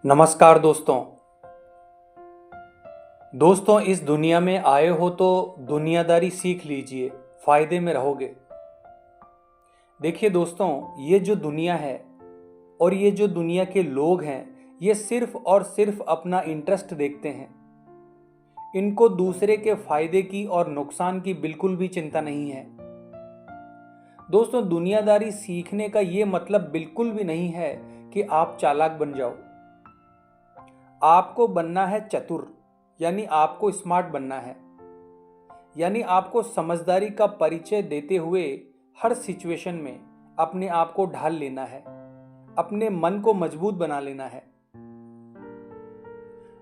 नमस्कार दोस्तों इस दुनिया में आए हो तो दुनियादारी सीख लीजिए, फायदे में रहोगे। देखिए दोस्तों, ये जो दुनिया है और ये जो दुनिया के लोग हैं, ये सिर्फ और सिर्फ अपना इंटरेस्ट देखते हैं। इनको दूसरे के फायदे की और नुकसान की बिल्कुल भी चिंता नहीं है। दोस्तों, दुनियादारी सीखने का ये मतलब बिल्कुल भी नहीं है कि आप चालाक बन जाओ। आपको बनना है चतुर, यानी आपको स्मार्ट बनना है। यानी आपको समझदारी का परिचय देते हुए हर सिचुएशन में अपने आप को ढाल लेना है, अपने मन को मजबूत बना लेना है।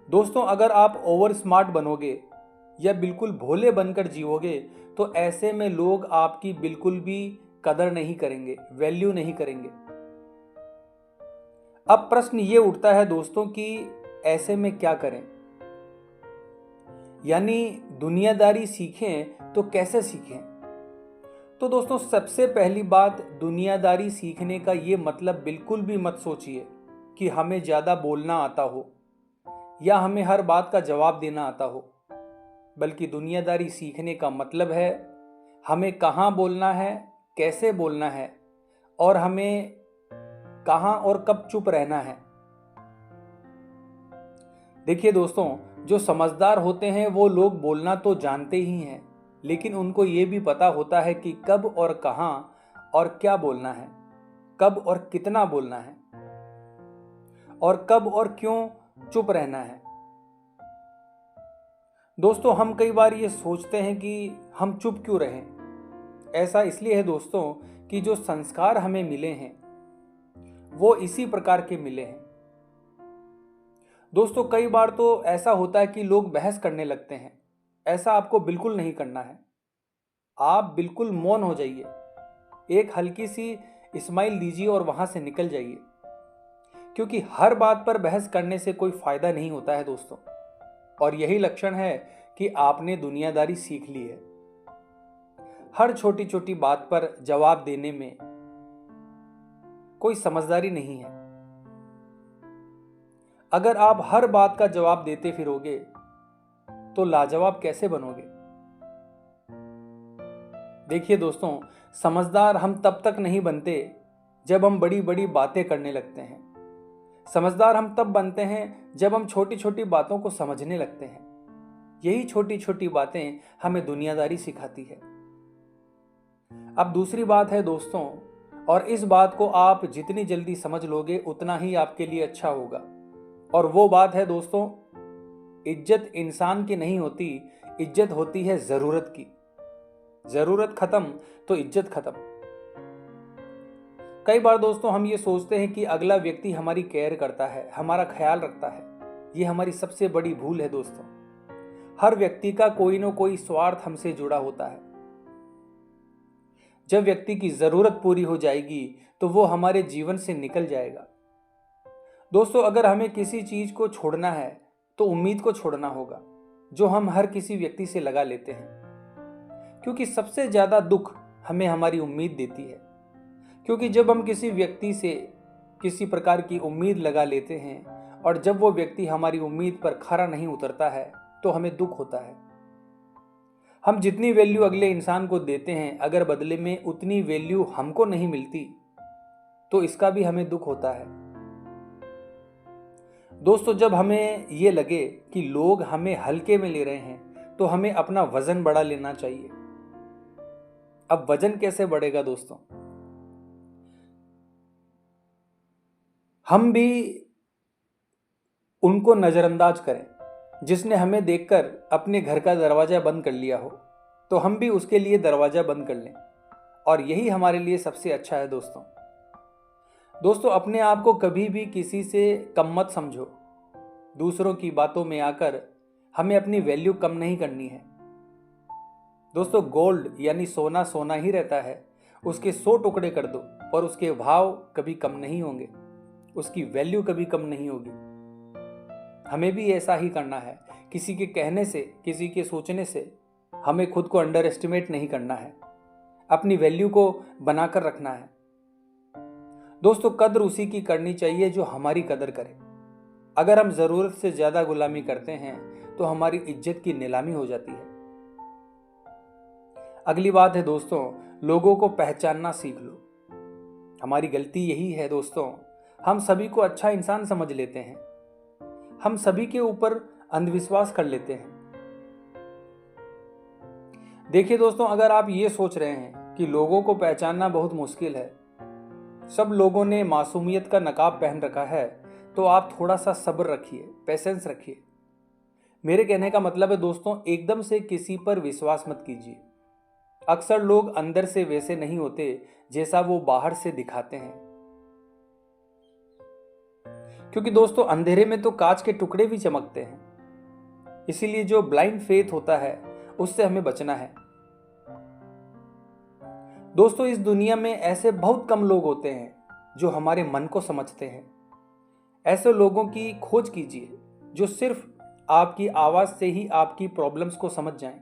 दोस्तों, अगर आप ओवर स्मार्ट बनोगे या बिल्कुल भोले बनकर जीवोगे तो ऐसे में लोग आपकी बिल्कुल भी कदर नहीं करेंगे, वैल्यू नहीं करेंगे। अब प्रश्न ये उठता है दोस्तों कि ऐसे में क्या करें, यानी दुनियादारी सीखें तो कैसे सीखें। तो दोस्तों, सबसे पहली बात, दुनियादारी सीखने का ये मतलब बिल्कुल भी मत सोचिए कि हमें ज़्यादा बोलना आता हो या हमें हर बात का जवाब देना आता हो। बल्कि दुनियादारी सीखने का मतलब है हमें कहाँ बोलना है, कैसे बोलना है और हमें कहाँ और कब चुप रहना है। देखिए दोस्तों, जो समझदार होते हैं वो लोग बोलना तो जानते ही हैं, लेकिन उनको ये भी पता होता है कि कब और कहाँ और क्या बोलना है, कब और कितना बोलना है और कब और क्यों चुप रहना है। दोस्तों, हम कई बार ये सोचते हैं कि हम चुप क्यों रहें। ऐसा इसलिए है दोस्तों कि जो संस्कार हमें मिले हैं वो इसी प्रकार के मिले हैं। दोस्तों, कई बार तो ऐसा होता है कि लोग बहस करने लगते हैं। ऐसा आपको बिल्कुल नहीं करना है। आप बिल्कुल मौन हो जाइए, एक हल्की सी स्माइल दीजिए और वहां से निकल जाइए, क्योंकि हर बात पर बहस करने से कोई फायदा नहीं होता है दोस्तों। और यही लक्षण है कि आपने दुनियादारी सीख ली है। हर छोटी छोटी बात पर जवाब देने में कोई समझदारी नहीं है। अगर आप हर बात का जवाब देते फिरोगे तो लाजवाब कैसे बनोगे। देखिए दोस्तों, समझदार हम तब तक नहीं बनते जब हम बड़ी बड़ी बातें करने लगते हैं। समझदार हम तब बनते हैं जब हम छोटी छोटी बातों को समझने लगते हैं। यही छोटी छोटी बातें हमें दुनियादारी सिखाती है। अब दूसरी बात है दोस्तों, और इस बात को आप जितनी जल्दी समझ लोगे उतना ही आपके लिए अच्छा होगा। और वो बात है दोस्तों, इज्जत इंसान की नहीं होती, इज्जत होती है जरूरत की। जरूरत खत्म तो इज्जत खत्म। कई बार दोस्तों हम ये सोचते हैं कि अगला व्यक्ति हमारी केयर करता है, हमारा ख्याल रखता है। ये हमारी सबसे बड़ी भूल है दोस्तों। हर व्यक्ति का कोई ना कोई स्वार्थ हमसे जुड़ा होता है। जब व्यक्ति की जरूरत पूरी हो जाएगी तो वो हमारे जीवन से निकल जाएगा। दोस्तों, अगर हमें किसी चीज को छोड़ना है तो उम्मीद को छोड़ना होगा, जो हम हर किसी व्यक्ति से लगा लेते हैं। क्योंकि सबसे ज्यादा दुख हमें हमारी उम्मीद देती है। क्योंकि जब हम किसी व्यक्ति से किसी प्रकार की उम्मीद लगा लेते हैं और जब वो व्यक्ति हमारी उम्मीद पर खरा नहीं उतरता है तो हमें दुख होता है। हम जितनी वैल्यू अगले इंसान को देते हैं, अगर बदले में उतनी वैल्यू हमको नहीं मिलती तो इसका भी हमें दुख होता है। दोस्तों, जब हमें ये लगे कि लोग हमें हल्के में ले रहे हैं तो हमें अपना वजन बढ़ा लेना चाहिए। अब वजन कैसे बढ़ेगा दोस्तों? हम भी उनको नजरअंदाज करें जिसने हमें देखकर अपने घर का दरवाजा बंद कर लिया हो, तो हम भी उसके लिए दरवाजा बंद कर लें। और यही हमारे लिए सबसे अच्छा है दोस्तों। दोस्तों, अपने आप को कभी भी किसी से कम मत समझो। दूसरों की बातों में आकर हमें अपनी वैल्यू कम नहीं करनी है। दोस्तों, गोल्ड यानी सोना सोना ही रहता है। उसके 100 टुकड़े कर दो और उसके भाव कभी कम नहीं होंगे, उसकी वैल्यू कभी कम नहीं होगी। हमें भी ऐसा ही करना है। किसी के कहने से, किसी के सोचने से हमें खुद को अंडर एस्टिमेट नहीं करना है। अपनी वैल्यू को बनाकर रखना है। दोस्तों, कद्र उसी की करनी चाहिए जो हमारी कदर करे। अगर हम ज़रूरत से ज़्यादा गुलामी करते हैं तो हमारी इज्जत की नीलामी हो जाती है। अगली बात है दोस्तों, लोगों को पहचानना सीख लो। हमारी गलती यही है दोस्तों, हम सभी को अच्छा इंसान समझ लेते हैं, हम सभी के ऊपर अंधविश्वास कर लेते हैं। देखिए दोस्तों, अगर आप ये सोच रहे हैं कि लोगों को पहचानना बहुत मुश्किल है, सब लोगों ने मासूमियत का नकाब पहन रखा है, तो आप थोड़ा सा सब्र रखिए, पेशेंस रखिए। मेरे कहने का मतलब है दोस्तों, एकदम से किसी पर विश्वास मत कीजिए। अक्सर लोग अंदर से वैसे नहीं होते जैसा वो बाहर से दिखाते हैं। क्योंकि दोस्तों, अंधेरे में तो कांच के टुकड़े भी चमकते हैं। इसीलिए जो ब्लाइंड फेथ होता है उससे हमें बचना है। दोस्तों, इस दुनिया में ऐसे बहुत कम लोग होते हैं जो हमारे मन को समझते हैं। ऐसे लोगों की खोज कीजिए जो सिर्फ आपकी आवाज से ही आपकी प्रॉब्लम्स को समझ जाएं,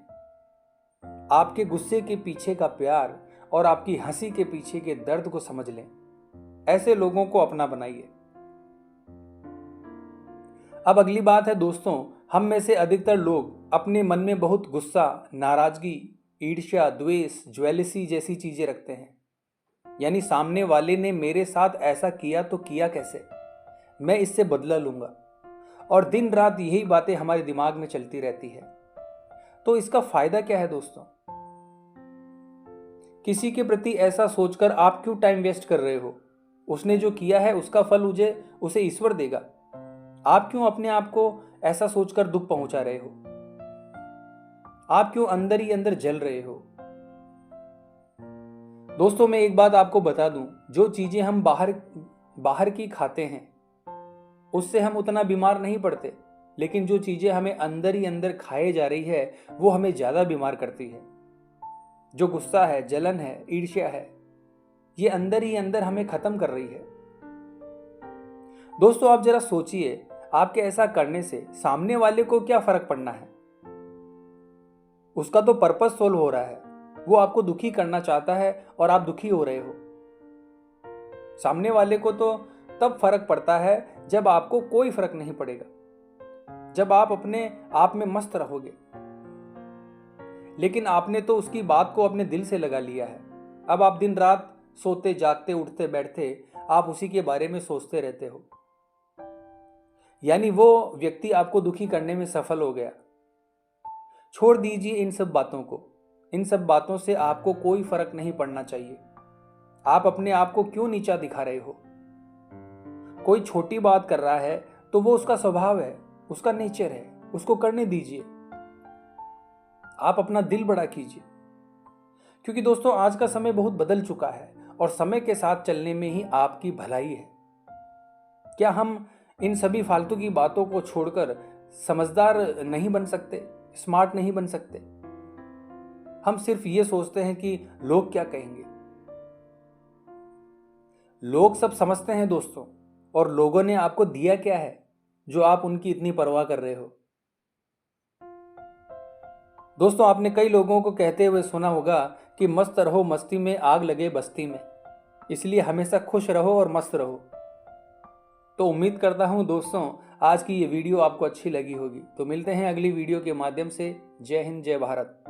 आपके गुस्से के पीछे का प्यार और आपकी हंसी के पीछे के दर्द को समझ लें। ऐसे लोगों को अपना बनाइए। अब अगली बात है दोस्तों, हम में से अधिकतर लोग अपने मन में बहुत गुस्सा, नाराजगी, ईर्ष्या, द्वेष, ज्वेलसी जैसी चीजें रखते हैं। यानी सामने वाले ने मेरे साथ ऐसा किया तो किया कैसे, मैं इससे बदला लूंगा। और दिन रात यही बातें हमारे दिमाग में चलती रहती है। तो इसका फायदा क्या है दोस्तों? किसी के प्रति ऐसा सोचकर आप क्यों टाइम वेस्ट कर रहे हो? उसने जो किया है उसका फल उसे ईश्वर देगा। आप क्यों अपने आप को ऐसा सोचकर दुख पहुंचा रहे हो? आप क्यों अंदर ही अंदर जल रहे हो? दोस्तों, मैं एक बात आपको बता दूं, जो चीजें हम बाहर की खाते हैं उससे हम उतना बीमार नहीं पड़ते, लेकिन जो चीजें हमें अंदर ही अंदर खाए जा रही है वो हमें ज्यादा बीमार करती है। जो गुस्सा है, जलन है, ईर्ष्या है, ये अंदर ही अंदर हमें खत्म कर रही है। दोस्तों, आप जरा सोचिए, आपके ऐसा करने से सामने वाले को क्या फर्क पड़ना है? उसका तो पर्पस सोल्व हो रहा है। वो आपको दुखी करना चाहता है और आप दुखी हो रहे हो। सामने वाले को तो तब फर्क पड़ता है जब आपको कोई फर्क नहीं पड़ेगा, जब आप अपने आप में मस्त रहोगे। लेकिन आपने तो उसकी बात को अपने दिल से लगा लिया है। अब आप दिन रात सोते जागते उठते बैठते आप उसी के बारे में सोचते रहते हो। यानी वो व्यक्ति आपको दुखी करने में सफल हो गया। छोड़ दीजिए इन सब बातों को। इन सब बातों से आपको कोई फर्क नहीं पड़ना चाहिए। आप अपने आप को क्यों नीचा दिखा रहे हो? कोई छोटी बात कर रहा है तो वो उसका स्वभाव है, उसका नेचर है, उसको करने दीजिए। आप अपना दिल बड़ा कीजिए। क्योंकि दोस्तों, आज का समय बहुत बदल चुका है और समय के साथ चलने में ही आपकी भलाई है। क्या हम इन सभी फालतू की बातों को छोड़कर समझदार नहीं बन सकते, स्मार्ट नहीं बन सकते? हम सिर्फ ये सोचते हैं कि लोग क्या कहेंगे। लोग सब समझते हैं दोस्तों, और लोगों ने आपको दिया क्या है जो आप उनकी इतनी परवाह कर रहे हो? दोस्तों, आपने कई लोगों को कहते हुए सुना होगा कि मस्त रहो मस्ती में, आग लगे बस्ती में। इसलिए हमेशा खुश रहो और मस्त रहो। तो उम्मीद करता हूं दोस्तों, आज की ये वीडियो आपको अच्छी लगी होगी। तो मिलते हैं अगली वीडियो के माध्यम से। जय हिंद, जय भारत।